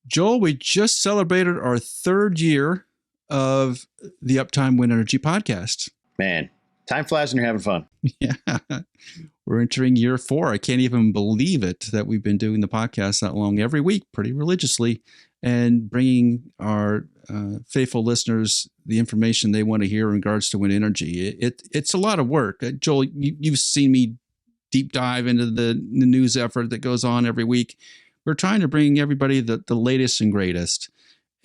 Joel, we just celebrated our third year of the Uptime Wind Energy podcast. Man, time flies when you're having fun. Yeah. We're entering year 4. I can't even believe it that we've been doing the podcast that long every week, pretty religiously, and bringing our faithful listeners the information they want to hear in regards to wind energy. It's a lot of work. Joel, you've seen me deep dive into the news effort that goes on every week. We're trying to bring everybody the latest and greatest,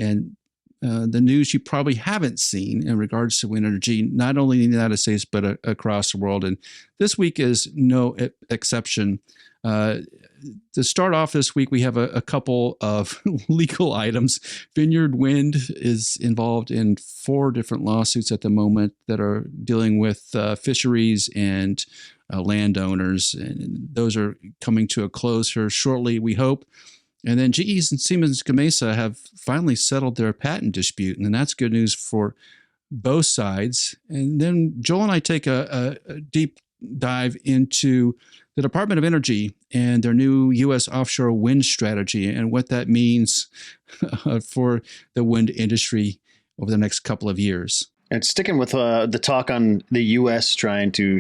and the news you probably haven't seen in regards to wind energy, not only in the United States, but across the world. And this week is no exception. To start off this week, we have a couple of legal items. Vineyard Wind is involved in 4 different lawsuits at the moment that are dealing with fisheries and landowners. And those are coming to a close here shortly, we hope. And then GE's and Siemens Gamesa have finally settled their patent dispute, and that's good news for both sides. And then Joel and I take a deep dive into the Department of Energy and their new US Offshore Wind Strategy and what that means for the wind industry over the next couple of years. And sticking with the talk on the U.S. trying to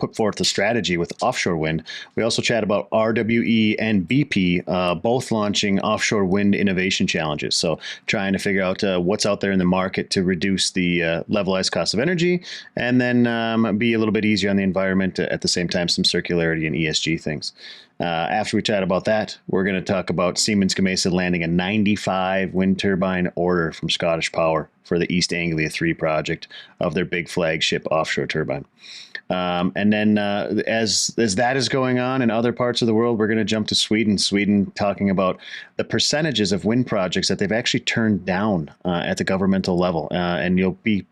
put forth a strategy with offshore wind, we also chat about RWE and BP both launching offshore wind innovation challenges. So trying to figure out what's out there in the market to reduce the levelized cost of energy and then be a little bit easier on the environment at the same time, some circularity and ESG things. After we chat about that, we're going to talk about Siemens Gamesa landing a 95 wind turbine order from Scottish Power for the East Anglia 3 project of their big flagship offshore turbine. And then as that is going on in other parts of the world, we're going to jump to Sweden. Sweden talking about the percentages of wind projects that they've actually turned down at the governmental level. And you'll be,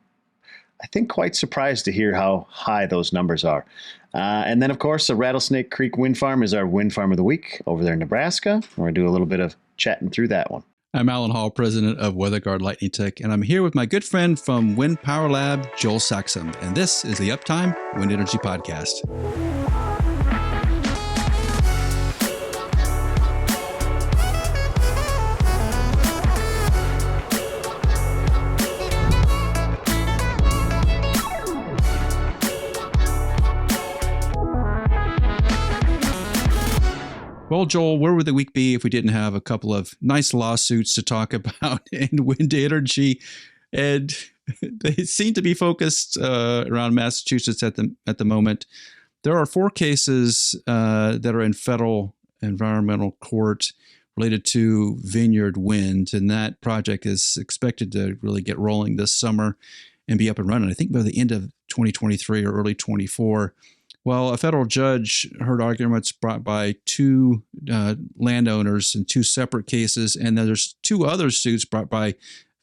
I think, quite surprised to hear how high those numbers are. And then, of course, the Rattlesnake Creek Wind Farm is our wind farm of the week over there in Nebraska. We're going to do a little bit of chatting through that one. I'm Alan Hall, president of WeatherGuard Lightning Tech, and I'm here with my good friend from Wind Power Lab, Joel Saxum, and this is the Uptime Wind Energy Podcast. Well, Joel, where would the week be if we didn't have a couple of nice lawsuits to talk about in wind energy? And they seem to be focused around Massachusetts at the moment. There are 4 cases that are in federal environmental court related to Vineyard Wind, and that project is expected to really get rolling this summer and be up and running, I think, by the end of 2023 or early 24. Well, a federal judge heard arguments brought by 2 landowners in 2 separate cases, and then there's 2 other suits brought by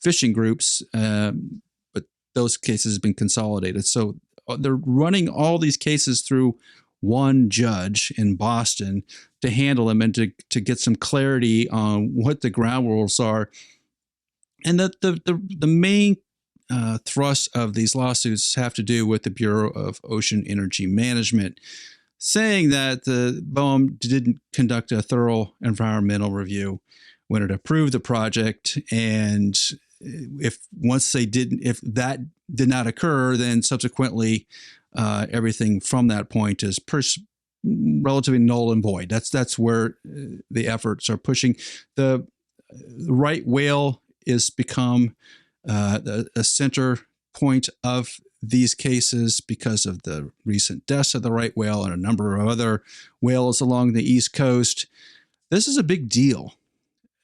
fishing groups, but those cases have been consolidated. So they're running all these cases through one judge in Boston to handle them and to get some clarity on what the ground rules are. And the main thrust of these lawsuits have to do with the Bureau of Ocean Energy Management, saying that the BOEM didn't conduct a thorough environmental review when it approved the project, and if that did not occur, then subsequently everything from that point is relatively null and void. That's where the efforts are pushing. The right whale is become a center point of these cases because of the recent deaths of the right whale and a number of other whales along the East Coast. This is a big deal.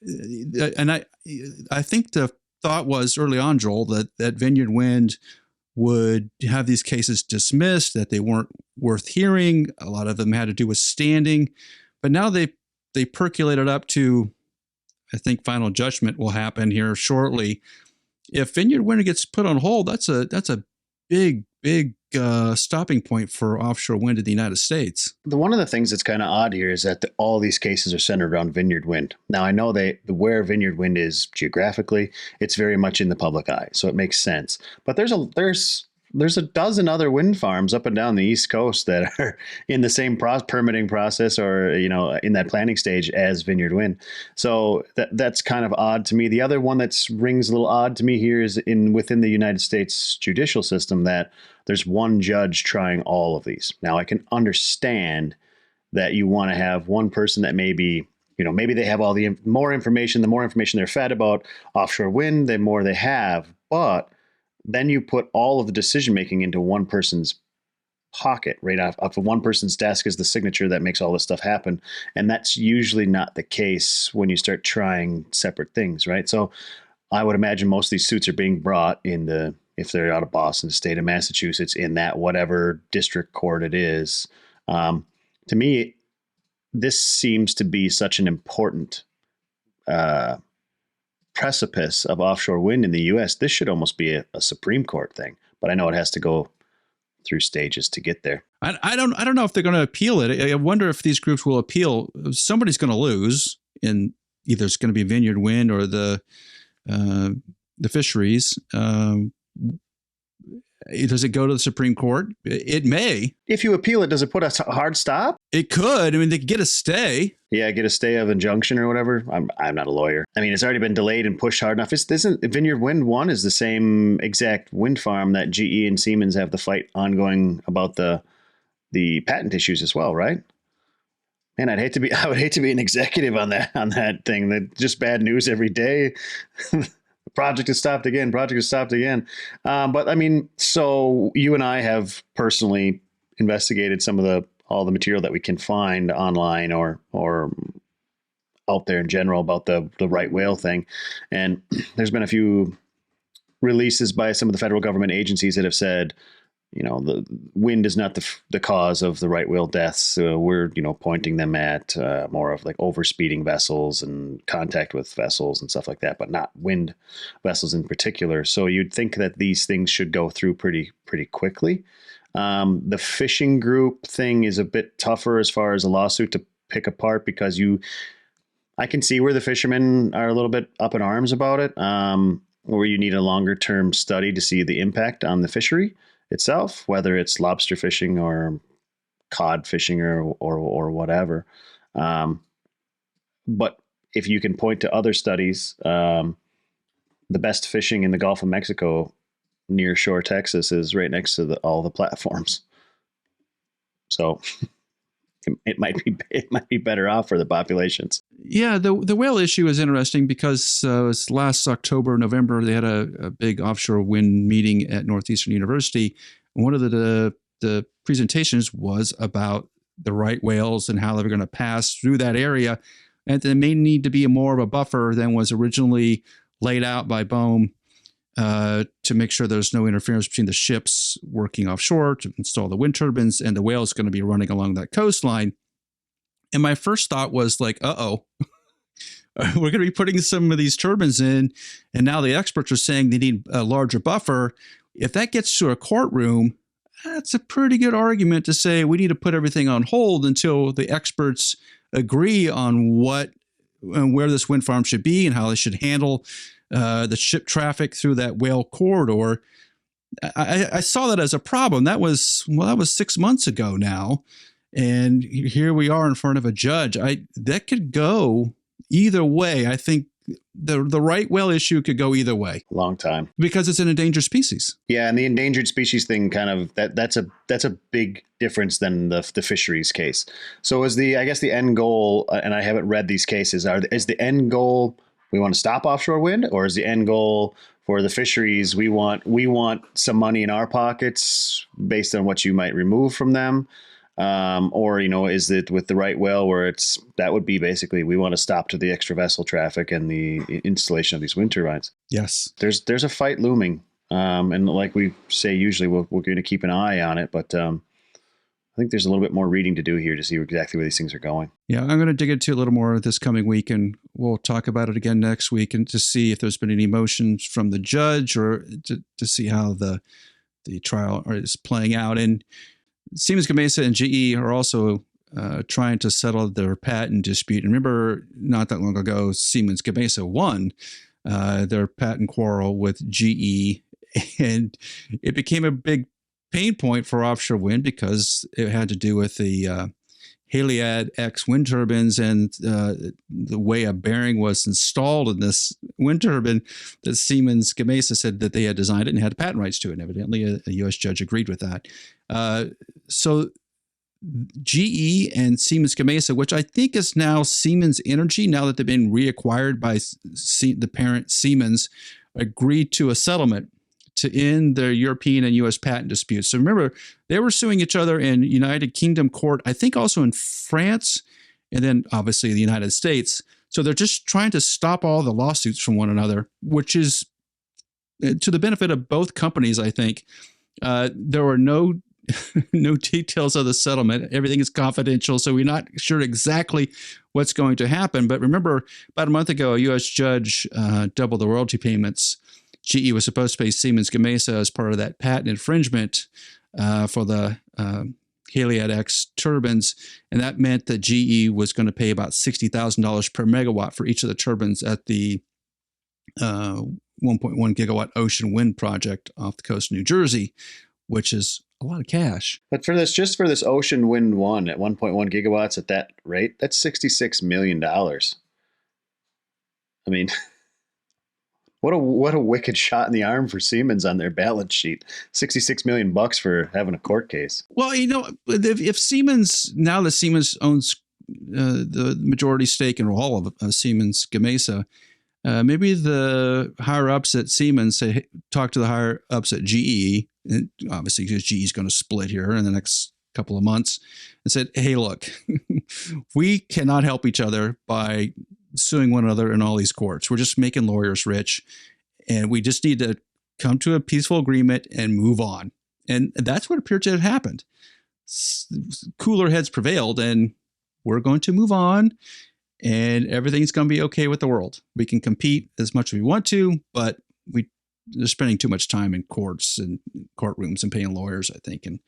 And I think the thought was early on, Joel, that Vineyard Wind would have these cases dismissed, that they weren't worth hearing. A lot of them had to do with standing. But now they percolated up to, I think, final judgment will happen here shortly. If Vineyard Wind gets put on hold, that's a big stopping point for offshore wind in the United States. One of the things that's kind of odd here is that all these cases are centered around Vineyard Wind. Now, I know where Vineyard Wind is geographically, it's very much in the public eye, so it makes sense. But there's there's a dozen other wind farms up and down the East Coast that are in the same permitting process, or in that planning stage as Vineyard Wind. So that's kind of odd to me. The other one that rings a little odd to me here is within the United States judicial system, that there's one judge trying all of these. Now, I can understand that you want to have one person that maybe they have all the more information. The more information they're fed about offshore wind, the more they have. But then you put all of the decision making into one person's pocket, right off of one person's desk is the signature that makes all this stuff happen. And that's usually not the case when you start trying separate things, right? So I would imagine most of these suits are being brought if they're out of Boston, the state of Massachusetts, in that whatever district court it is. To me, this seems to be such an important precipice of offshore wind in the U.S. This should almost be a Supreme Court thing, but I know it has to go through stages to get there. I don't know if they're going to appeal it. I wonder if these groups will appeal. Somebody's going to lose, and either it's going to be Vineyard Wind or the fisheries. Does it go to the Supreme Court? It may. If you appeal it, does it put a hard stop? It could. I mean, they could get a stay. Yeah, get a stay of injunction or whatever. I'm not a lawyer. I mean, it's already been delayed and pushed hard enough. Isn't Vineyard Wind 1 is the same exact wind farm that GE and Siemens have the fight ongoing about the patent issues as well, right? Man, I would hate to be an executive on that thing. That just bad news every day. Project is stopped again. But I mean, so you and I have personally investigated some of all the material that we can find online or out there in general about the right whale thing. And there's been a few releases by some of the federal government agencies that have said, the wind is not the cause of the right whale deaths. We're, pointing them at more of like overspeeding vessels and contact with vessels and stuff like that, but not wind vessels in particular. So you'd think that these things should go through pretty quickly. The fishing group thing is a bit tougher as far as a lawsuit to pick apart, because I can see where the fishermen are a little bit up in arms about it, where you need a longer term study to see the impact on the fishery itself, whether it's lobster fishing or cod fishing or whatever. But if you can point to other studies, the best fishing in the Gulf of Mexico near shore Texas is right next to all the platforms. So it might be better off for the populations. Yeah, the whale issue is interesting because last October, November, they had a big offshore wind meeting at Northeastern University. And one of the presentations was about the right whales and how they were going to pass through that area. And there may need to be more of a buffer than was originally laid out by BOEM to make sure there's no interference between the ships working offshore to install the wind turbines and the whales going to be running along that coastline. And my first thought was like, we're going to be putting some of these turbines in, and now the experts are saying they need a larger buffer. If that gets to a courtroom, that's a pretty good argument to say we need to put everything on hold until the experts agree on what and where this wind farm should be and how they should handle the ship traffic through that whale corridor. I saw that as a problem. That was 6 months ago now. And here we are in front of a judge. That could go either way. I think the right whale issue could go either way. Long time. Because it's an endangered species. Yeah, and the endangered species thing kind of that's a big difference than the fisheries case. So is the end goal, and I haven't read these cases, is the end goal we want to stop offshore wind, or is the end goal for the fisheries we want some money in our pockets based on what you might remove from them? Or, is it with the right whale where that would be basically, we want to stop to the extra vessel traffic and the installation of these wind turbines. Yes. There's a fight looming. And like we say, usually we're going to keep an eye on it, but, I think there's a little bit more reading to do here to see exactly where these things are going. Yeah, I'm going to dig into a little more this coming week, and we'll talk about it again next week, and to see if there's been any motions from the judge, or to see how the trial is playing out. And Siemens Gamesa and GE are also trying to settle their patent dispute. And remember, not that long ago, Siemens Gamesa won their patent quarrel with GE, And it became a big pain point for offshore wind because it had to do with the Haliade X wind turbines and the way a bearing was installed in this wind turbine. That Siemens Gamesa said that they had designed it and had patent rights to it. And evidently, a U.S. judge agreed with that. So GE and Siemens Gamesa, which I think is now Siemens Energy, now that they've been reacquired by the parent Siemens, agreed to a settlement to end their European and U.S. patent disputes. So remember, they were suing each other in United Kingdom court, I think also in France, and then obviously the United States. So they're just trying to stop all the lawsuits from one another, which is to the benefit of both companies, I think. There were no details of the settlement. Everything is confidential, so we're not sure exactly what's going to happen. But remember, about a month ago, a U.S. judge doubled the royalty payments GE was supposed to pay Siemens Gamesa as part of that patent infringement for the Haliade X turbines, and that meant that GE was going to pay about $60,000 per megawatt for each of the turbines at the 1.1 gigawatt Ocean Wind project off the coast of New Jersey, which is a lot of cash. But for this Ocean Wind 1 at 1.1 gigawatts at that rate, that's $66 million. I mean, what a wicked shot in the arm for Siemens on their balance sheet. $66 million for having a court case. Well, if Siemens, now that Siemens owns the majority stake in all of Siemens Gamesa, maybe the higher ups at Siemens talk to the higher ups at GE, and obviously because GE is going to split here in the next couple of months, and said, hey, look, we cannot help each other by suing one another in all these courts. We're just making lawyers rich, and we just need to come to a peaceful agreement and move on. And that's what appeared to have happened. Cooler heads prevailed, and we're going to move on, and everything's going to be okay with the world. We can compete as much as we want to, but they're spending too much time in courts and courtrooms and paying lawyers, I think. And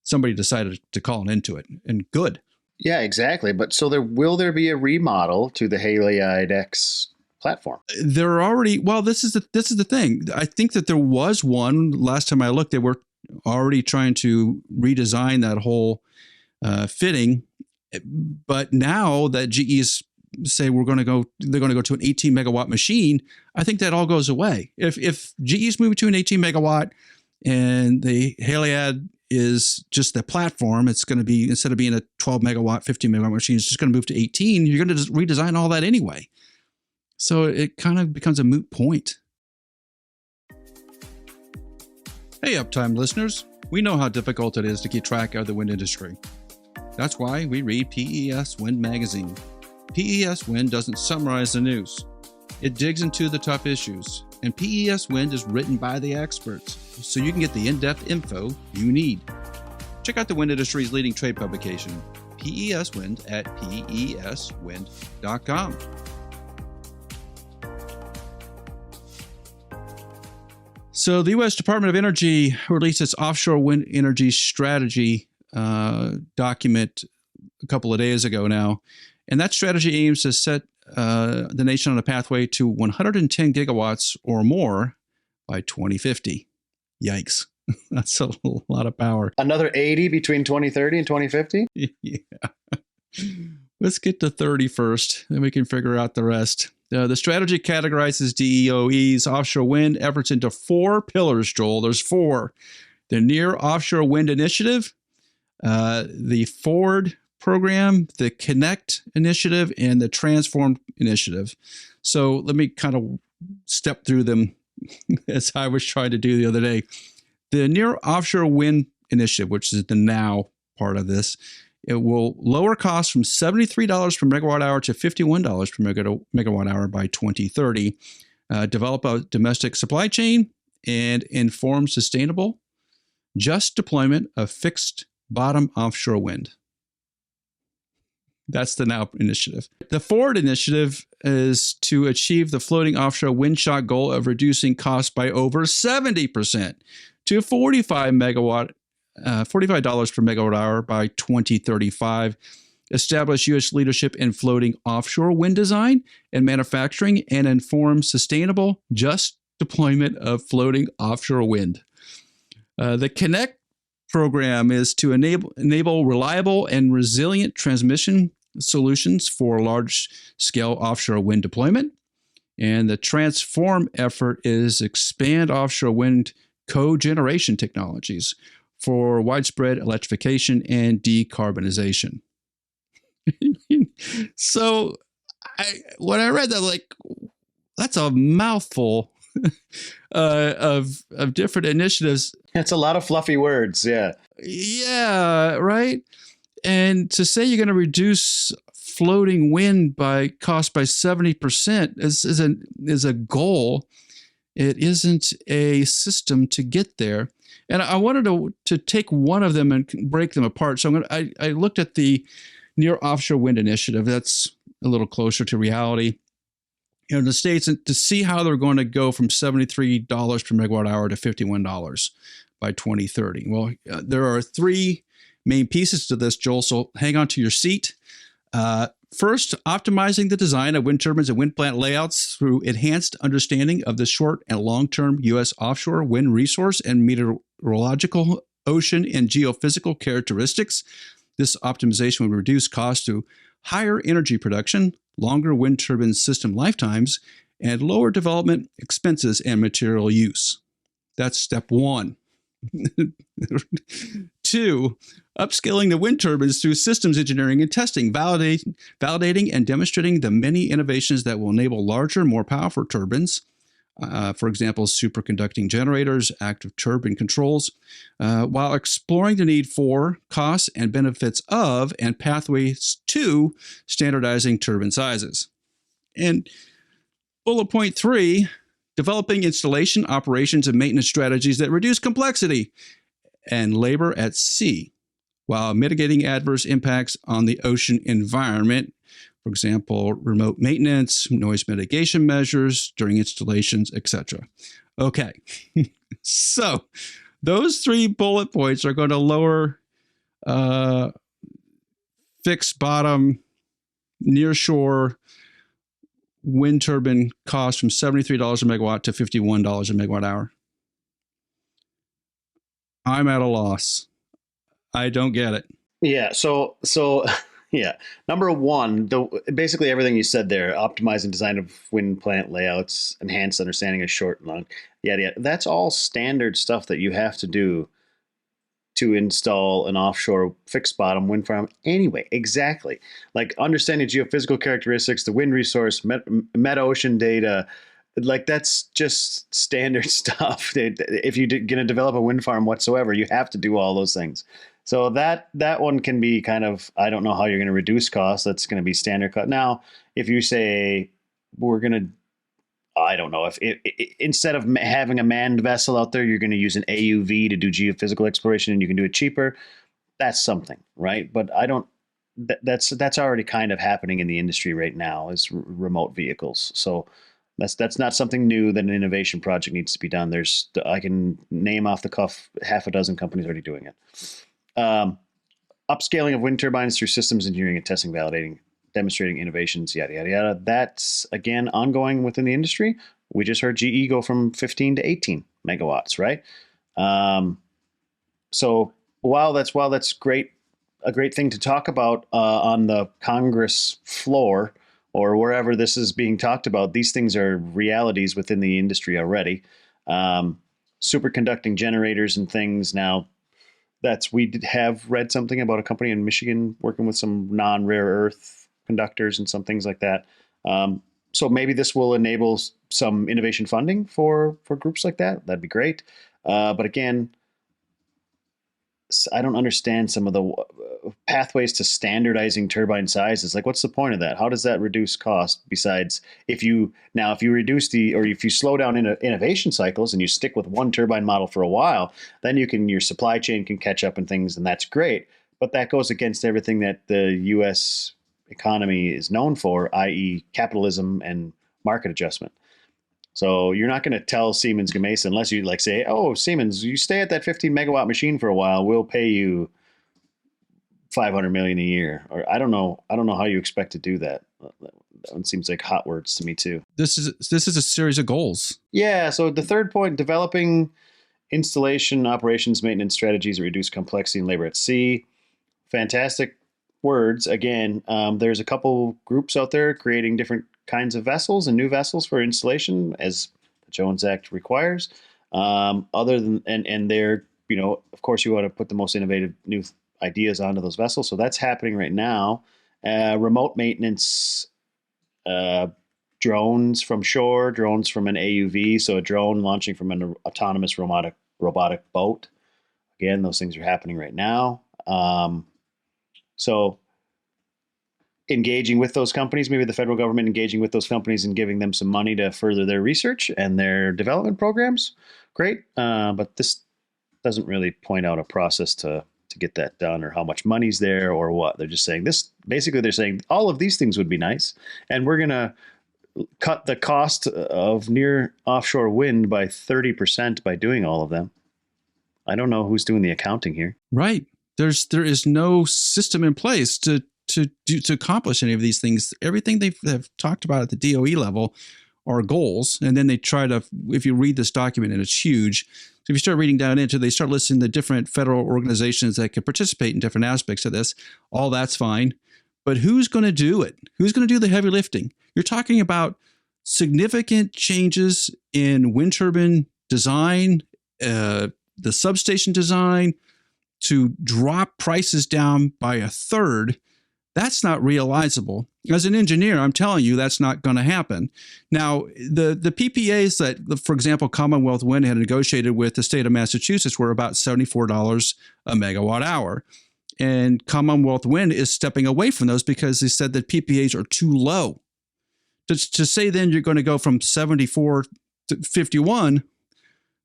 somebody decided to call an end to it, and good. Yeah, exactly. But so will there be a remodel to the Haliade X platform? There are already. Well, this is the thing. I think that there was one last time I looked. They were already trying to redesign that whole fitting, but now that GE's say they're going to go to an 18 megawatt machine, I think that all goes away. If GE's moving to an 18 megawatt and the Haliade is just the platform, it's going to be, instead of being a 12 megawatt, 15 megawatt machine, it's just going to move to 18. You're going to just redesign all that anyway. So it kind of becomes a moot point. Hey, Uptime listeners. We know how difficult it is to keep track of the wind industry. That's why we read PES Wind magazine. PES Wind doesn't summarize the news. It digs into the tough issues, and PES Wind is written by the experts, so you can get the in-depth info you need. Check out the wind industry's leading trade publication, PES Wind, at peswind.com. So the U.S. Department of Energy released its Offshore Wind Energy Strategy document a couple of days ago now. And that strategy aims to set the nation on a pathway to 110 gigawatts or more by 2050. Yikes. That's a lot of power. Another 80 between 2030 and 2050? Yeah. Let's get to 30 first, then we can figure out the rest. The strategy categorizes DOE's offshore wind efforts into 4 pillars, Joel. There's 4. The Near Offshore Wind Initiative, the Forward Program, the Connect Initiative, and the Transform Initiative. So let me kind of step through them as I was trying to do the other day. The Near Offshore Wind Initiative, which is the now part of this, it will lower costs from $73 per megawatt hour to $51 per megawatt hour by 2030, develop a domestic supply chain, and inform sustainable, just deployment of fixed bottom offshore wind. That's the Now Initiative. The Forward Initiative is to achieve the floating offshore wind shot goal of reducing costs by over 70% to $45 per megawatt hour by 2035. Establish U.S. leadership in floating offshore wind design and manufacturing, and inform sustainable, just deployment of floating offshore wind. The Connect program is to enable reliable and resilient transmission solutions for large-scale offshore wind deployment. And the Transform effort is expand offshore wind cogeneration technologies for widespread electrification and decarbonization. So when I read that, like, that's a mouthful of different initiatives. It's a lot of fluffy words. Yeah. Yeah, right. And to say you're going to reduce floating wind cost by 70% is a goal. It isn't a system to get there. And I wanted to take one of them and break them apart. So I looked at the Near Offshore Wind Initiative. That's a little closer to reality. In the States, and to see how they're going to go from $73 per megawatt hour to $51 by 2030. Well, there are three main pieces to this, Joel, so hang on to your seat. First, optimizing the design of wind turbines and wind plant layouts through enhanced understanding of the short and long-term U.S. offshore wind resource and meteorological, ocean, and geophysical characteristics. This optimization will reduce costs through higher energy production, longer wind turbine system lifetimes, and lower development expenses and material use. That's step one. 2, upscaling the wind turbines through systems engineering and testing, validating and demonstrating the many innovations that will enable larger, more powerful turbines. For example, superconducting generators, active turbine controls, while exploring the need for, costs and benefits of, and pathways to standardizing turbine sizes. And bullet point 3, developing installation, operations, and maintenance strategies that reduce complexity and labor at sea, while mitigating adverse impacts on the ocean environment. For example, remote maintenance, noise mitigation measures during installations, etc. Okay, so those 3 bullet points are going to lower fixed bottom nearshore wind turbine cost from $73 a megawatt to $51 a megawatt hour. I'm at a loss. I don't get it. Yeah. So yeah. Number one, basically everything you said there, optimizing design of wind plant layouts, enhanced understanding of short and long, yada. That's all standard stuff that you have to do to install an offshore fixed bottom wind farm anyway. Exactly. Like understanding geophysical characteristics, the wind resource, meta-ocean data, like that's just standard stuff. If you're going to develop a wind farm whatsoever, you have to do all those things. So that one can be kind of, I don't know how you're going to reduce costs. That's going to be standard cut. Now, if you say we're going to, I don't know, if instead of having a manned vessel out there, you're going to use an AUV to do geophysical exploration and you can do it cheaper, that's something, right? But I don't, that's already kind of happening in the industry right now is remote vehicles. So that's not something new that an innovation project needs to be done. I can name off the cuff half a dozen companies already doing it. Upscaling of wind turbines through systems engineering and testing, validating, demonstrating innovations, yada, yada, yada. That's, again, ongoing within the industry. We just heard GE go from 15 to 18 megawatts, right? So while that's great, a great thing to talk about on the Congress floor or wherever this is being talked about, these things are realities within the industry already. Superconducting generators and things now. We have read something about a company in Michigan working with some non-rare earth conductors and some things like that. So maybe this will enable some innovation funding for groups like that. That'd be great. But again, I don't understand some of the pathways to standardizing turbine sizes. Like, what's the point of that? How does that reduce cost? Besides, if you reduce if you slow down innovation cycles and you stick with one turbine model for a while, then your supply chain can catch up and things, and that's great. But that goes against everything that the U.S. economy is known for, i.e., capitalism and market adjustment. So you're not going to tell Siemens Gamesa unless you say, "Oh, Siemens, you stay at that 15 megawatt machine for a while. We'll pay you $500 million a year." Or I don't know how you expect to do that. That one seems like hot words to me too. This is a series of goals. Yeah. So the third point, developing installation, operations, maintenance strategies that reduce complexity and labor at sea. Fantastic words. Again, there's a couple groups out there creating different kinds of vessels and new vessels for installation as the Jones Act requires. Other than, and they're, of course, you want to put the most innovative new ideas onto those vessels. So that's happening right now. Remote maintenance, drones from shore, drones from an AUV. So a drone launching from an autonomous robotic boat. Again, those things are happening right now. So engaging with those companies, maybe the federal government engaging with those companies and giving them some money to further their research and their development programs. Great. But this doesn't really point out a process to get that done or how much money's there or what. They're just saying this. Basically, they're saying all of these things would be nice. And we're going to cut the cost of near offshore wind by 30% by doing all of them. I don't know who's doing the accounting here. Right. There is no system in place to accomplish any of these things. Everything they've talked about at the DOE level are goals. And then they try to, if you read this document, and it's huge. So if you start reading down into it, they start listing the different federal organizations that could participate in different aspects of this. All that's fine. But who's going to do it? Who's going to do the heavy lifting? You're talking about significant changes in wind turbine design, the substation design, to drop prices down by a third. That's not realizable. As an engineer, I'm telling you that's not going to happen. Now, the PPAs that, for example, Commonwealth Wind had negotiated with the state of Massachusetts were about $74 a megawatt hour. And Commonwealth Wind is stepping away from those because they said that PPAs are too low. To say then you're going to go from 74 to 51,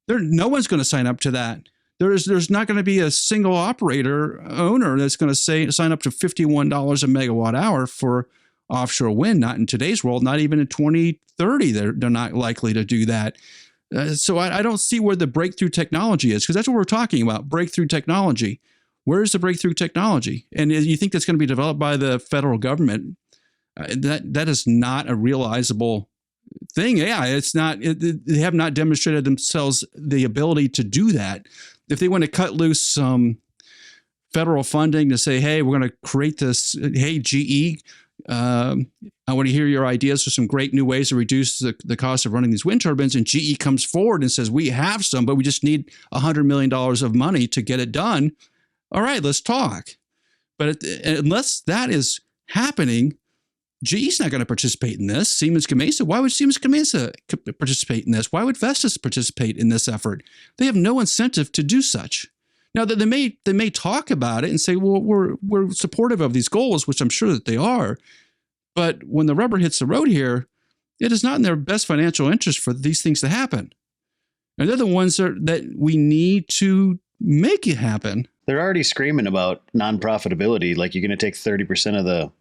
no one's going to sign up to that. There's not going to be a single operator owner that's going to sign up to $51 a megawatt hour for offshore wind. Not in today's world, not even in 2030. They're not likely to do that. So I don't see where the breakthrough technology is, because that's what we're talking about, breakthrough technology. Where's the breakthrough technology? And you think that's going to be developed by the federal government? That is not a realizable thing. Yeah, it's not. They have not demonstrated themselves the ability to do that. If they want to cut loose some federal funding to say, hey, we're going to create this, hey, GE, I want to hear your ideas for some great new ways to reduce the cost of running these wind turbines. And GE comes forward and says, we have some, but we just need $100 million of money to get it done. All right, let's talk. But unless that is happening, GE's not going to participate in this. Siemens Gamesa, why would Siemens Gamesa participate in this? Why would Vestas participate in this effort? They have no incentive to do such. Now, that they may talk about it and say, well, we're supportive of these goals, which I'm sure that they are. But when the rubber hits the road here, it is not in their best financial interest for these things to happen. And they're the ones that we need to make it happen. They're already screaming about non-profitability. Like, you're going to take 30% of the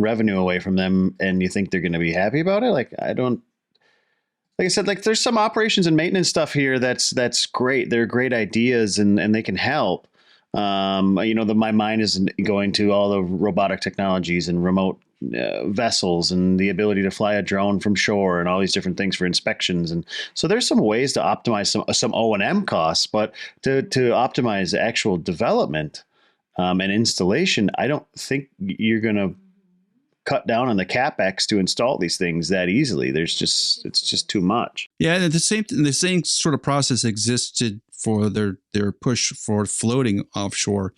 revenue away from them and you think they're going to be happy about it? Like, I said, like, there's some operations and maintenance stuff here that's great. They're great ideas and they can help. My mind is going to all the robotic technologies and remote vessels and the ability to fly a drone from shore and all these different things for inspections. And so there's some ways to optimize some O&M costs, but to optimize actual development and installation, I don't think you're going to cut down on the capex to install these things that easily. It's just too much. Yeah, and the same sort of process existed for their push for floating offshore,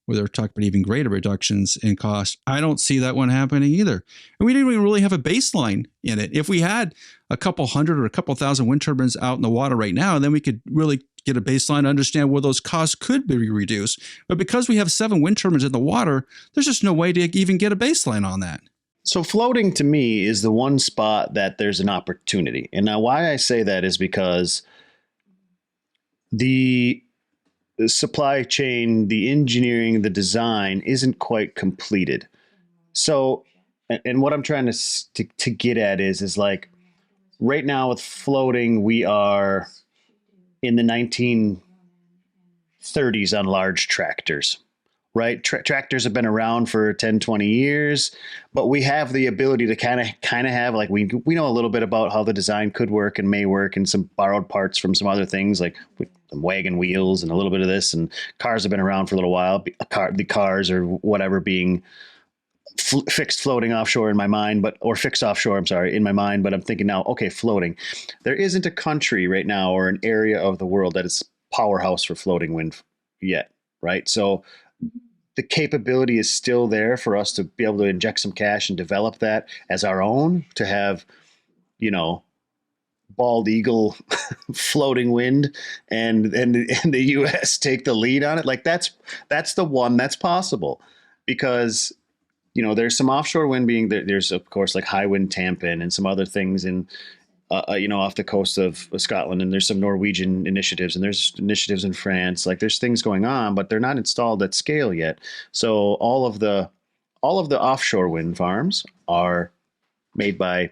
where they're talking about even greater reductions in cost. I don't see that one happening either. And we didn't even really have a baseline in it. If we had a couple hundred or a couple thousand wind turbines out in the water right now, then we could really get a baseline to understand where those costs could be reduced. But because we have 7 wind turbines in the water, there's just no way to even get a baseline on that. So floating to me is the one spot that there's an opportunity. And now why I say that is because the supply chain, the engineering, the design isn't quite completed. So, and what I'm trying to get at is like, right now with floating, we are in the 1930s on large tractors. right? Tractors have been around for 10, 20 years, but we have the ability to kind of have, like, we know a little bit about how the design could work and may work, and some borrowed parts from some other things, like some wagon wheels and a little bit of this, and cars have been around for a little while. The cars or whatever being fixed floating offshore in my mind, or fixed offshore, I'm sorry, in my mind, but I'm thinking now, okay, floating. There isn't a country right now or an area of the world that is powerhouse for floating wind yet, right? So the capability is still there for us to be able to inject some cash and develop that as our own, to have, bald eagle floating wind, and the US take the lead on it. Like, that's the one that's possible, because there's some offshore wind being there. There's, of course, like high wind Tampen and some other things in off the coast of Scotland, and there's some Norwegian initiatives, and there's initiatives in France. Like, there's things going on, but they're not installed at scale yet. So all of the offshore wind farms are made by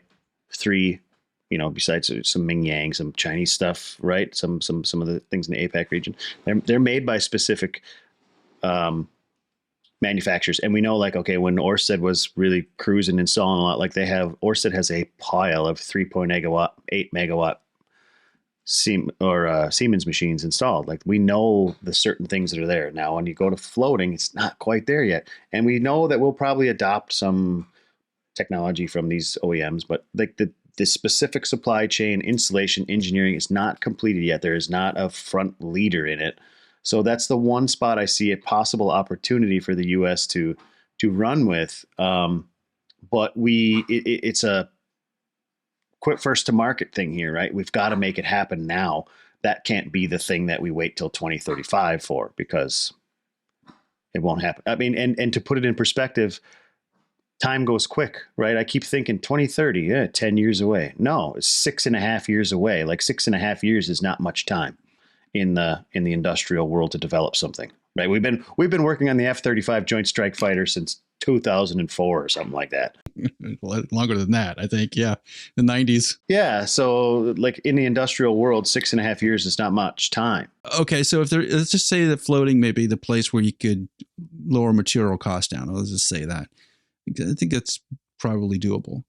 three, besides some Mingyang, some Chinese stuff, right? Some of the things in the APAC region. They're made by specific manufacturers. And we know, like, okay, when Ørsted was really cruising, installing a lot, like Ørsted has a pile of 3.8 megawatt Siemens machines installed. Like, we know the certain things that are there. Now, when you go to floating, it's not quite there yet. And we know that we'll probably adopt some technology from these OEMs, but like the specific supply chain, installation, engineering is not completed yet. There is not a front leader in it. So that's the one spot I see a possible opportunity for the U.S. to run with. But it's a quick first to market thing here, right? We've got to make it happen now. That can't be the thing that we wait till 2035 for, because it won't happen. I mean, and to put it in perspective, time goes quick, right? I keep thinking 2030, 10 years away. No, it's 6.5 years away. Like, 6.5 years is not much time in the industrial world to develop something, right? We've been working on the F-35 Joint Strike Fighter since 2004 or something like that. Longer than that, I think. Yeah, the 90s. Yeah, so like in the industrial world, 6.5 years is not much time. Okay, so let's just say that floating may be the place where you could lower material costs down. Let's just say that. I think that's probably doable.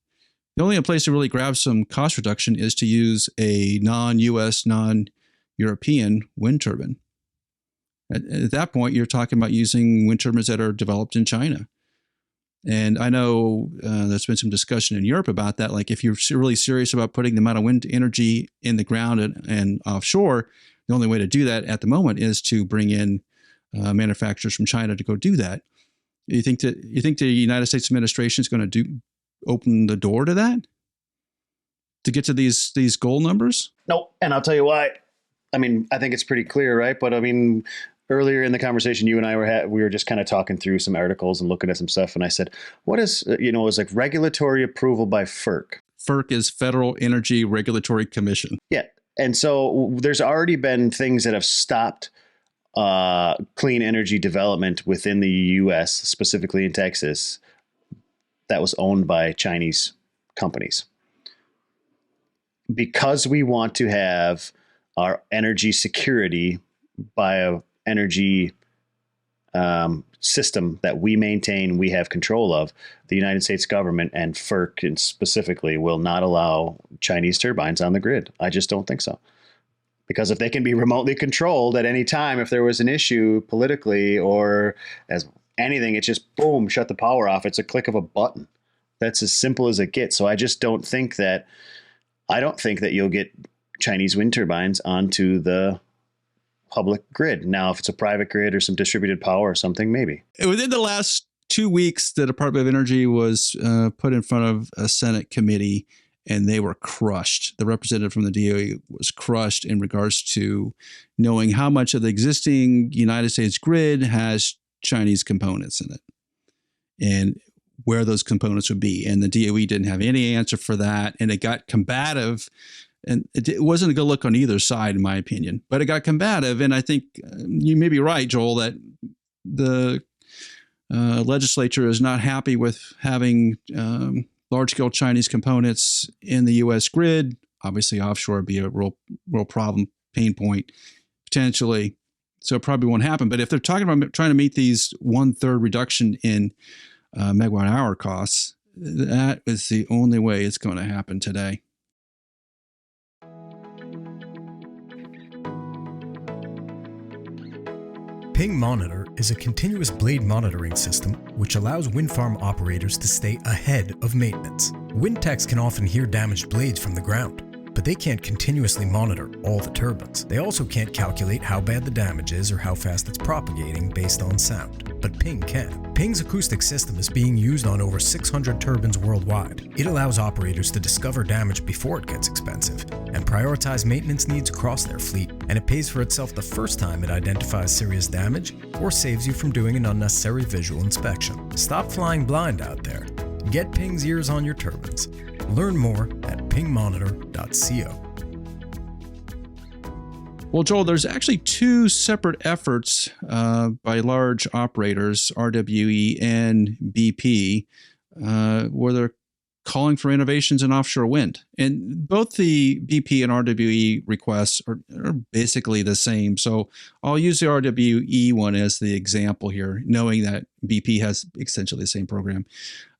The only place to really grab some cost reduction is to use a non-US, non-European wind turbine. At that point, you're talking about using wind turbines that are developed in China. And I know there's been some discussion in Europe about that. Like, if you're really serious about putting the amount of wind energy in the ground and offshore, the only way to do that at the moment is to bring in manufacturers from China to go do that. You think the United States administration is going to open the door to that, to get to these goal numbers? Nope. And I'll tell you why. I mean, I think it's pretty clear, right? But I mean, earlier in the conversation, you and I we were just kind of talking through some articles and looking at some stuff. And I said, what is, it was like regulatory approval by FERC. FERC is Federal Energy Regulatory Commission. Yeah. And so there's already been things that have stopped clean energy development within the U.S., specifically in Texas, that was owned by Chinese companies. Because we want to have our energy security bioenergy system that we maintain, we have control of, the United States government and FERC specifically will not allow Chinese turbines on the grid. I just don't think so. Because if they can be remotely controlled at any time, if there was an issue politically or as anything, it's just boom, shut the power off. It's a click of a button. That's as simple as it gets. So I don't think that you'll get Chinese wind turbines onto the public grid. Now, if it's a private grid or some distributed power or something, maybe. Within the last 2 weeks, the Department of Energy was put in front of a Senate committee, and they were crushed. The representative from the DOE was crushed in regards to knowing how much of the existing United States grid has Chinese components in it and where those components would be. And the DOE didn't have any answer for that. And it got combative. And it wasn't a good look on either side, in my opinion, but it got combative. And I think you may be right, Joel, that the legislature is not happy with having large-scale Chinese components in the U.S. grid. Obviously, offshore would be a real problem, pain point, potentially. So it probably won't happen. But if they're talking about trying to meet these 1/3 reduction in megawatt hour costs, that is the only way it's going to happen today. Ping Monitor is a continuous blade monitoring system which allows wind farm operators to stay ahead of maintenance. Wind techs can often hear damaged blades from the ground, but they can't continuously monitor all the turbines. They also can't calculate how bad the damage is or how fast it's propagating based on sound, but Ping can. Ping's acoustic system is being used on over 600 turbines worldwide. It allows operators to discover damage before it gets expensive and prioritize maintenance needs across their fleet, and it pays for itself the first time it identifies serious damage or saves you from doing an unnecessary visual inspection. Stop flying blind out there. Get Ping's ears on your turbines. Learn more at pingmonitor.co. Well, Joel, there's actually two separate efforts by large operators, RWE and BP, where they're calling for innovations in offshore wind. And both the BP and RWE requests are basically the same. So I'll use the RWE one as the example here, knowing that BP has essentially the same program.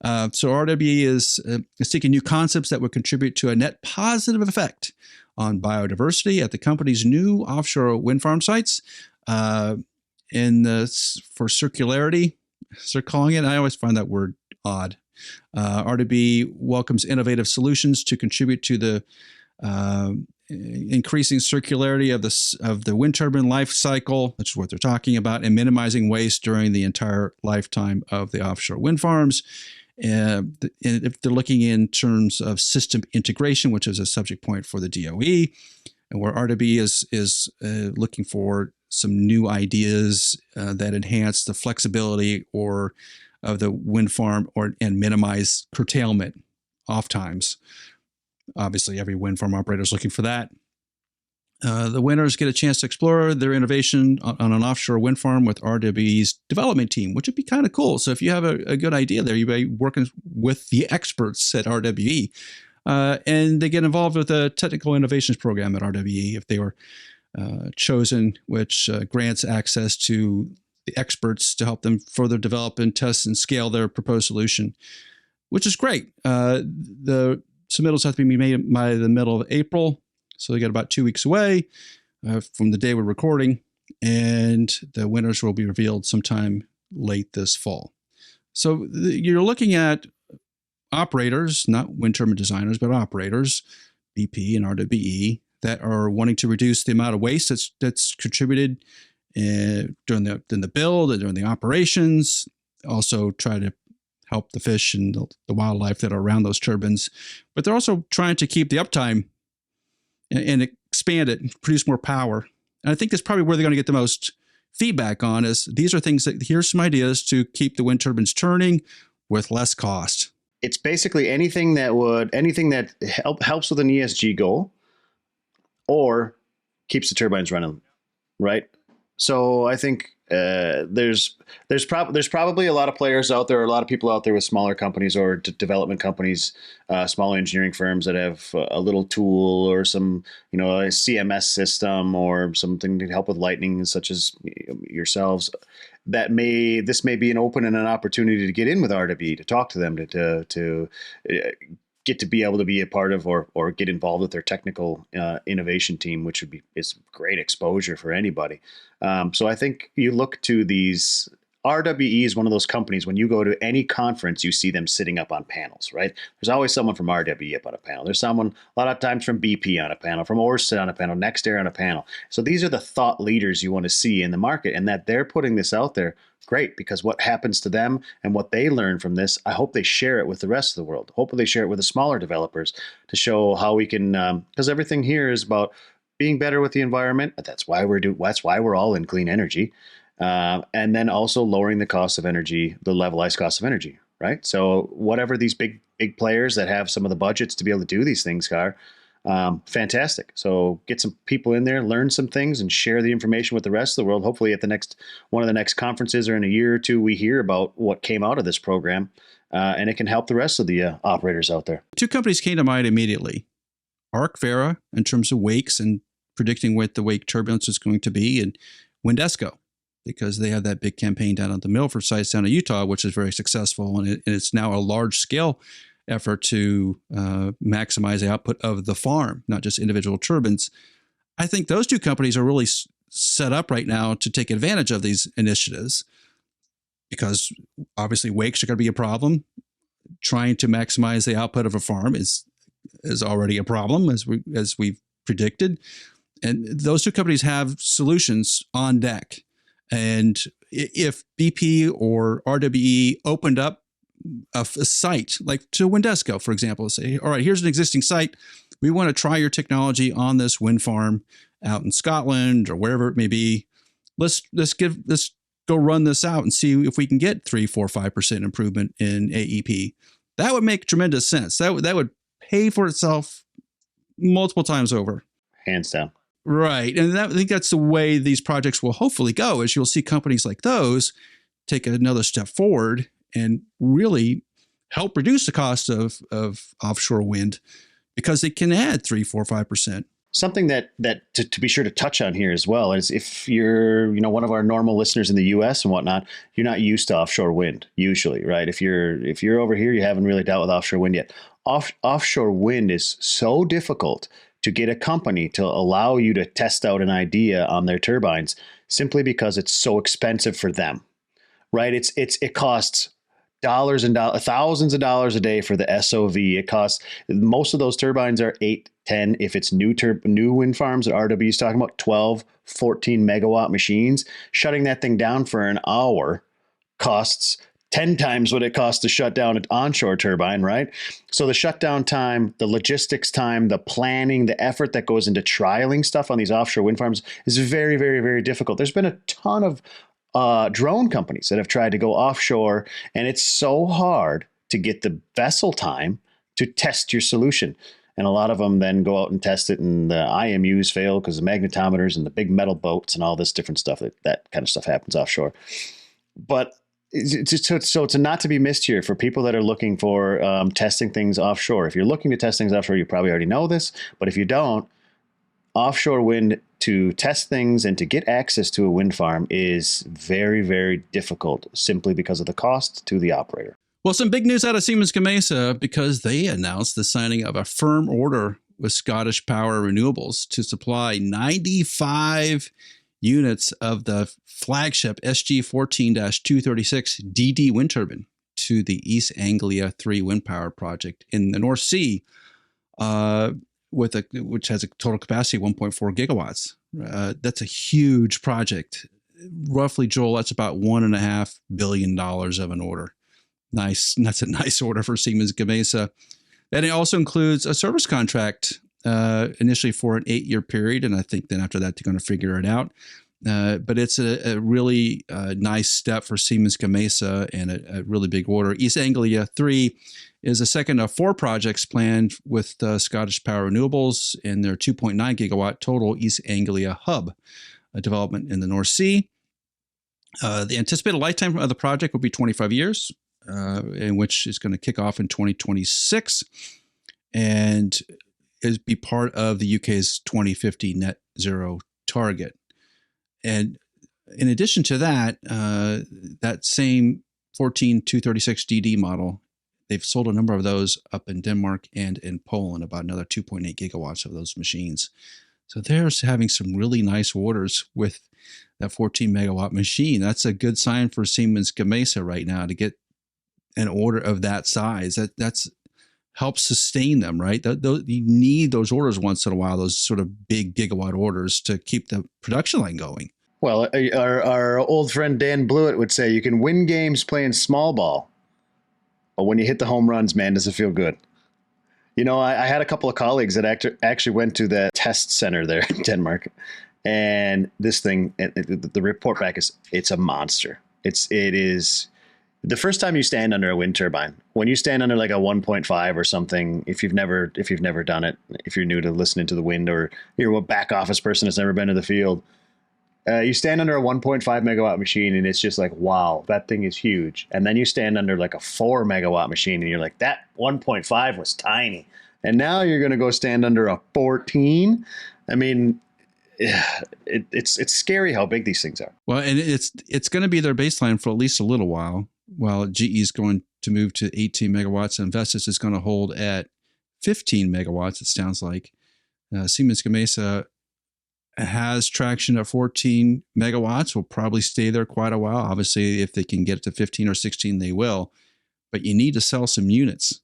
So RWE is seeking new concepts that would contribute to a net positive effect on biodiversity at the company's new offshore wind farm sites. For circularity, they're calling it. I always find that word odd. RWE welcomes innovative solutions to contribute to the increasing circularity of the wind turbine life cycle, which is what they're talking about, and minimizing waste during the entire lifetime of the offshore wind farms. And if they're looking in terms of system integration, which is a subject point for the DOE, and where RWE is looking for some new ideas that enhance the flexibility of the wind farm and minimize curtailment off times. Obviously, every wind farm operator is looking for that. The winners get a chance to explore their innovation on an offshore wind farm with RWE's development team, which would be kind of cool. So if you have a good idea there, you'd be working with the experts at RWE. And they get involved with a technical innovations program at RWE if they were chosen, which grants access to the experts to help them further develop and test and scale their proposed solution, which is great. The submittals have to be made by the middle of April. So they got about 2 weeks away from the day we're recording, and the winners will be revealed sometime late this fall. So you're looking at operators, not wind turbine designers, but operators, BP and RWE, that are wanting to reduce the amount of waste that's contributed during the build and during the operations. Also try to help the fish and the wildlife that are around those turbines. But they're also trying to keep the uptime and expand it and produce more power. And I think that's probably where they're going to get the most feedback on is these are things that here's some ideas to keep the wind turbines turning with less cost. It's basically anything that helps with an ESG goal or keeps the turbines running, right? So I think there's probably a lot of players out there, a lot of people out there with smaller companies or development companies, smaller engineering firms that have a little tool or some, a CMS system or something to help with lightning, such as yourselves. This may be an open and an opportunity to get in with RWE, to talk to them, to get to be able to be a part of or get involved with their technical innovation team, which is great exposure for anybody. So I think you look to these. RWE is one of those companies, when you go to any conference, you see them sitting up on panels, right? There's always someone from RWE up on a panel. There's someone a lot of times from BP on a panel, from Ørsted on a panel, NextAir on a panel. So these are the thought leaders you want to see in the market, and that they're putting this out there. Great, because what happens to them and what they learn from this, I hope they share it with the rest of the world. Hopefully they share it with the smaller developers to show how we can, because everything here is about being better with the environment. That's why we're all in clean energy. And then also lowering the cost of energy, the levelized cost of energy, right? So whatever these big players that have some of the budgets to be able to do these things are, fantastic. So get some people in there, learn some things, and share the information with the rest of the world. Hopefully at one of the next conferences or in a year or two, we hear about what came out of this program, and it can help the rest of the operators out there. Two companies came to mind immediately. ArcVera, in terms of wakes and predicting what the wake turbulence is going to be, and Windesco, because they have that big campaign down at the Milford sites down in Utah, which is very successful. And it's now a large scale effort to maximize the output of the farm, not just individual turbines. I think those two companies are really set up right now to take advantage of these initiatives, because obviously wakes are going to be a problem. Trying to maximize the output of a farm is already a problem, as we've predicted. And those two companies have solutions on deck. And if BP or RWE opened up a site, like to Windesco, for example, say, all right, here's an existing site. We want to try your technology on this wind farm out in Scotland or wherever it may be. Let's go run this out and see if we can get 3, 4, 5% improvement in AEP. That would make tremendous sense. That would pay for itself multiple times over. Hands down. Right. And I think that's the way these projects will hopefully go, is you'll see companies like those take another step forward and really help reduce the cost of offshore wind, because they can add 3, 4, 5%. Something that to be sure to touch on here as well is, if you're one of our normal listeners in the U.S. and whatnot, you're not used to offshore wind usually, right? If you're over here, you haven't really dealt with offshore wind yet. Offshore wind is so difficult to get a company to allow you to test out an idea on their turbines, simply because it's so expensive for them, right? It costs dollars and thousands of dollars a day for the SOV. It costs, most of those turbines are 8, 10. If it's new wind farms that RW is talking about, 12, 14 megawatt machines. Shutting that thing down for an hour costs 10 times what it costs to shut down an onshore turbine, right? So the shutdown time, the logistics time, the planning, the effort that goes into trialing stuff on these offshore wind farms is very, very, very difficult. There's been a ton of drone companies that have tried to go offshore, and it's so hard to get the vessel time to test your solution. And a lot of them then go out and test it, and the IMUs fail because of magnetometers and the big metal boats and all this different stuff. That kind of stuff happens offshore. But it's not to be missed here for people that are looking for testing things offshore. If you're looking to test things offshore, you probably already know this. But if you don't, offshore wind, to test things and to get access to a wind farm, is very, very difficult, simply because of the cost to the operator. Well, some big news out of Siemens Gamesa, because they announced the signing of a firm order with Scottish Power Renewables to supply 95 units of the flagship SG14-236 DD wind turbine to the East Anglia 3 wind power project in the North Sea, which has a total capacity of 1.4 gigawatts. That's a huge project. Roughly, Joel, that's about $1.5 billion of an order. Nice. That's a nice order for Siemens Gamesa. And it also includes a service contract, initially for an 8-year period. And I think then after that, they're going to figure it out. But it's a really nice step for Siemens Gamesa, and a really big order. East Anglia 3 is the second of 4 projects planned with Scottish Power Renewables in their 2.9 gigawatt total East Anglia hub development in the North Sea. The anticipated lifetime of the project will be 25 years, in which is going to kick off in 2026 and be part of the UK's 2050 net zero target. And in addition to that, that same 14236DD model, they've sold a number of those up in Denmark and in Poland, about another 2.8 gigawatts of those machines. So they're having some really nice orders with that 14 megawatt machine. That's a good sign for Siemens Gamesa right now to get an order of that size. That's helps sustain them, right? You need those orders once in a while, those sort of big gigawatt orders to keep the production line going. Well, our old friend Dan Blewett would say, you can win games playing small ball, but when you hit the home runs, man, does it feel good? I had a couple of colleagues that actually went to the test center there in Denmark, and this thing, the report back is, it's a monster. It is the first time you stand under a wind turbine, when you stand under like a 1.5 or something, if you've never done it, if you're new to listening to the wind, or you're a back office person that's never been to the field, you stand under a 1.5 megawatt machine and it's just like, wow, that thing is huge. And then you stand under like a 4 megawatt machine and you're like, that 1.5 was tiny. And now you're going to go stand under a 14. I mean, it's scary how big these things are. Well, and it's going to be their baseline for at least a little while GE is going to move to 18 megawatts and Vestas is going to hold at 15 megawatts, it sounds like. Siemens Gamesa has traction at 14 megawatts, will probably stay there quite a while. Obviously, if they can get it to 15 or 16, they will. But you need to sell some units,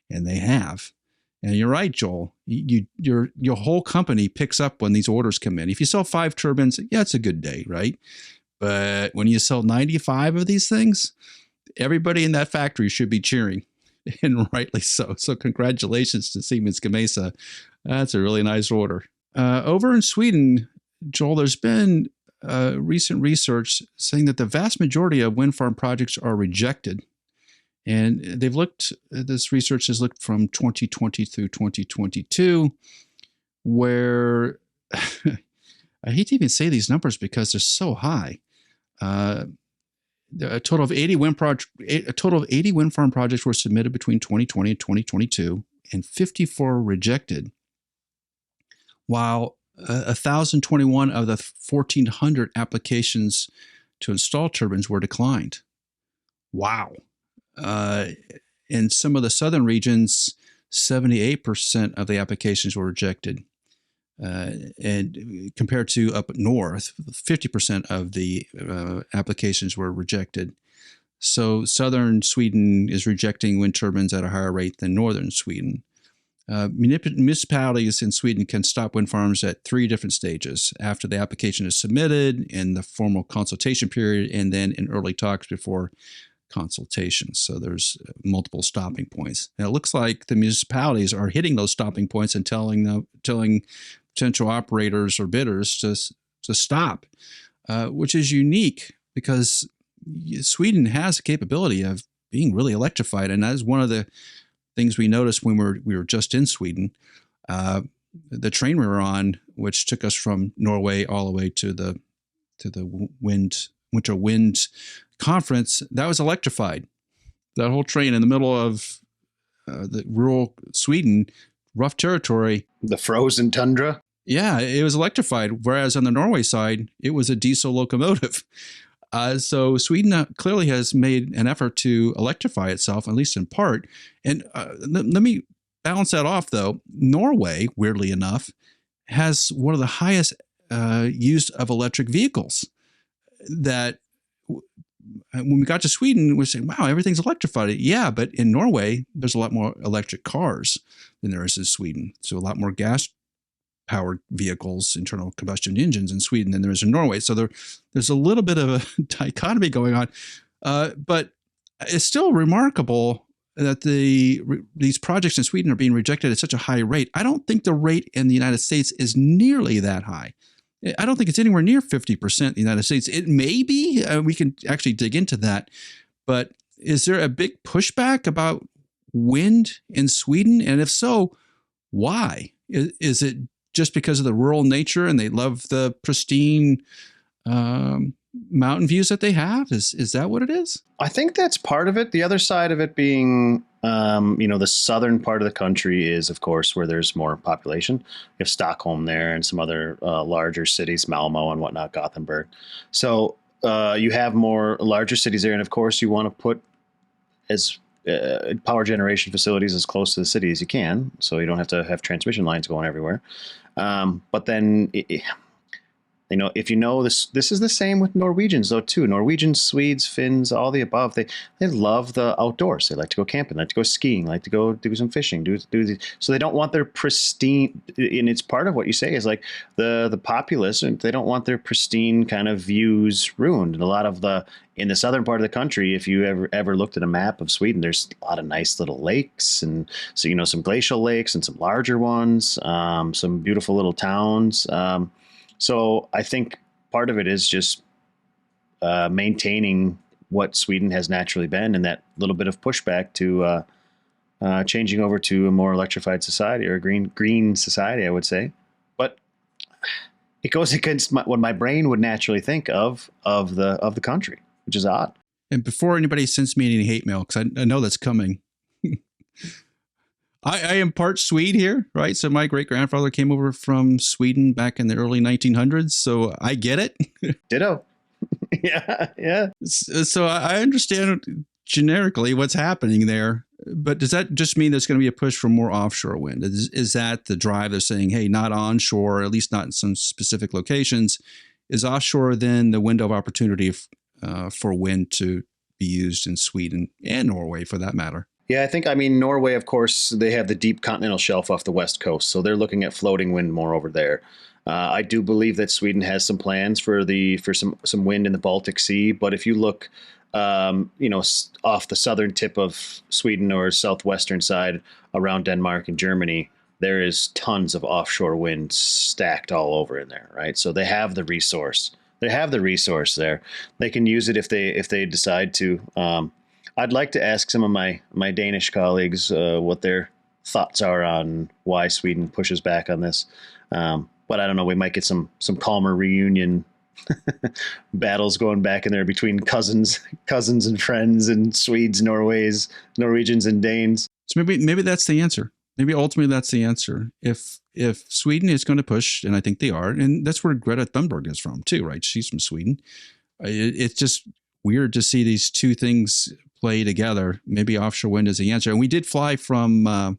and they have. And you're right, Joel. Your whole company picks up when these orders come in. If you sell 5 turbines, yeah, it's a good day, right? But when you sell 95 of these things, everybody in that factory should be cheering, and rightly so. So congratulations to Siemens Gamesa. That's a really nice order. Over in Sweden, Joel, there's been recent research saying that the vast majority of wind farm projects are rejected. And this research has looked from 2020 through 2022, where I hate to even say these numbers because they're so high. A total of 80 wind farm projects were submitted between 2020 and 2022, and 54 rejected, while 1,021 of the 1,400 applications to install turbines were declined. Wow. In some of the southern regions, 78% of the applications were rejected. And compared to up north, 50% of the applications were rejected. So southern Sweden is rejecting wind turbines at a higher rate than northern Sweden. Municipalities in Sweden can stop wind farms at 3 different stages: after the application is submitted, in the formal consultation period, and then in early talks before consultations. So there's multiple stopping points. And it looks like the municipalities are hitting those stopping points and telling potential operators or bidders to stop, which is unique because Sweden has a capability of being really electrified. And that is one of the things we noticed when we were just in Sweden. The train we were on, which took us from Norway all the way to the Winter Wind Conference, that was electrified. That whole train in the middle of the rural Sweden, rough territory. The frozen tundra? Yeah, it was electrified, whereas on the Norway side, it was a diesel locomotive. So Sweden clearly has made an effort to electrify itself, at least in part. And let me balance that off, though. Norway, weirdly enough, has one of the highest use of electric vehicles. That when we got to Sweden, we're saying, wow, everything's electrified. Yeah, but in Norway, there's a lot more electric cars than there is in Sweden. So a lot more gas-powered vehicles, internal combustion engines in Sweden than there is in Norway. So there's a little bit of a dichotomy going on. But it's still remarkable that these projects in Sweden are being rejected at such a high rate. I don't think the rate in the United States is nearly that high. I don't think it's anywhere near 50% in the United States. It may be. We can actually dig into that. But is there a big pushback about wind in Sweden? And if so, why? Is it just because of the rural nature and they love the pristine mountain views that they have? Is that what it is? I think that's part of it. The other side of it being, the southern part of the country is, of course, where there's more population. You have Stockholm there and some other larger cities, Malmo and whatnot, Gothenburg. So you have more larger cities there. And of course, you want to put as power generation facilities as close to the city as you can, so you don't have to have transmission lines going everywhere. But then if you know this is the same with Norwegians though too. Norwegians, Swedes, Finns, all the above. They love the outdoors. They like to go camping, like to go skiing, like to go do some fishing. So they don't want their pristine. And it's part of what you say is like the populace. They don't want their pristine kind of views ruined. And a lot of in the southern part of the country, if you ever looked at a map of Sweden, there's a lot of nice little lakes, and so some glacial lakes and some larger ones, some beautiful little towns. So I think part of it is just maintaining what Sweden has naturally been, and that little bit of pushback to changing over to a more electrified society or a green society, I would say. But it goes against what my brain would naturally think of the country, which is odd. And before anybody sends me any hate mail, because I know that's coming, I am part Swede here, right? So my great grandfather came over from Sweden back in the early 1900s. So I get it. Ditto. Yeah. So I understand generically what's happening there. But does that just mean there's going to be a push for more offshore wind? Is that the drive? They're saying, hey, not onshore, at least not in some specific locations. Is offshore then the window of opportunity for wind to be used in Sweden and Norway for that matter? Yeah, Norway, of course, they have the deep continental shelf off the west coast. So they're looking at floating wind more over there. I do believe that Sweden has some plans for some wind in the Baltic Sea. But if you look, off the southern tip of Sweden or southwestern side around Denmark and Germany, there is tons of offshore wind stacked all over in there, right? So they have the resource. They have the resource there. They can use it if they decide to. I'd like to ask some of my Danish colleagues what their thoughts are on why Sweden pushes back on this. But I don't know. We might get some calmer reunion battles going back in there between cousins and friends and Swedes, Norwegians and Danes. So maybe that's the answer. Maybe ultimately that's the answer. If Sweden is going to push, and I think they are, and that's where Greta Thunberg is from too, right? She's from Sweden. It's just weird to see these two things play together. Maybe offshore wind is the answer. And we did fly from, where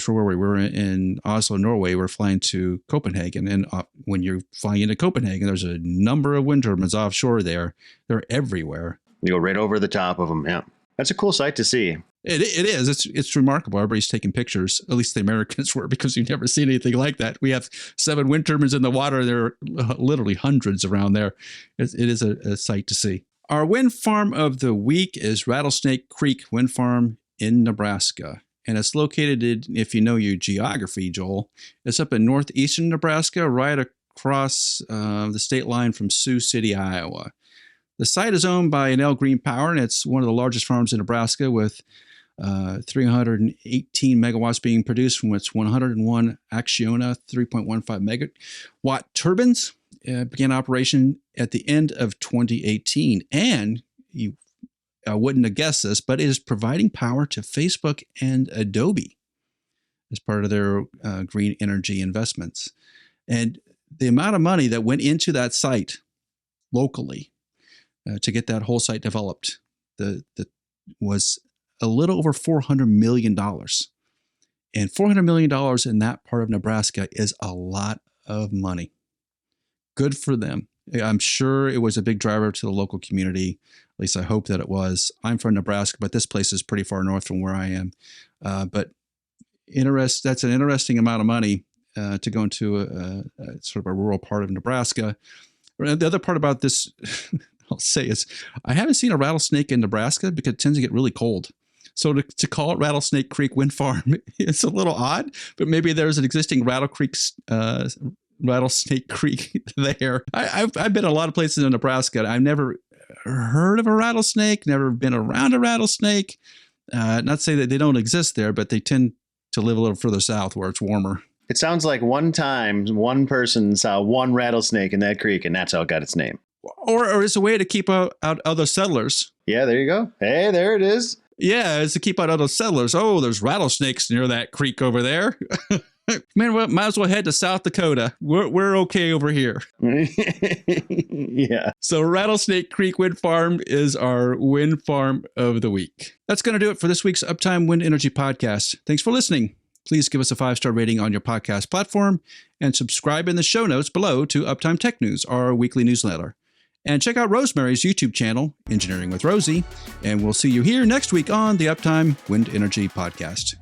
were we? We were in Oslo, Norway. We're flying to Copenhagen. And when you're flying into Copenhagen, there's a number of wind turbines offshore there. They're everywhere. You go right over the top of them. Yeah. That's a cool sight to see. It is. It's remarkable. Everybody's taking pictures. At least the Americans were, because you've never seen anything like that. We have 7 wind turbines in the water. There are literally hundreds around there. It is a sight to see. Our wind farm of the week is Rattlesnake Creek Wind Farm in Nebraska. And it's located, if you know your geography, Joel, it's up in northeastern Nebraska, right across the state line from Sioux City, Iowa. The site is owned by Enel Green Power, and it's one of the largest farms in Nebraska with 318 megawatts being produced from its 101 Acciona 3.15 megawatt turbines. Began operation at the end of 2018. And you wouldn't have guessed this, but it is providing power to Facebook and Adobe as part of their green energy investments. And the amount of money that went into that site locally to get that whole site developed was a little over $400 million. And $400 million in that part of Nebraska is a lot of money. Good for them. I'm sure it was a big driver to the local community. At least I hope that it was. I'm from Nebraska, but this place is pretty far north from where I am. But that's an interesting amount of money to go into a sort of a rural part of Nebraska. The other part about this, I'll say, is I haven't seen a rattlesnake in Nebraska because it tends to get really cold. So to call it Rattlesnake Creek Wind Farm, it's a little odd, but maybe there's an existing Rattlesnake Creek there. I've been a lot of places in Nebraska. I've never heard of a rattlesnake, never been around a rattlesnake. Not to say that they don't exist there, but they tend to live a little further south where it's warmer. It sounds like one time one person saw one rattlesnake in that creek, and that's how it got its name. Or it's a way to keep out other settlers. Yeah, there you go. Hey, there it is. Yeah, it's to keep out other settlers. Oh, there's rattlesnakes near that creek over there. Man, well, might as well head to South Dakota. We're okay over here. Yeah. So Rattlesnake Creek Wind Farm is our wind farm of the week. That's going to do it for this week's Uptime Wind Energy Podcast. Thanks for listening. Please give us a 5-star rating on your podcast platform and subscribe in the show notes below to Uptime Tech News, our weekly newsletter. And check out Rosemary's YouTube channel, Engineering with Rosie. And we'll see you here next week on the Uptime Wind Energy Podcast.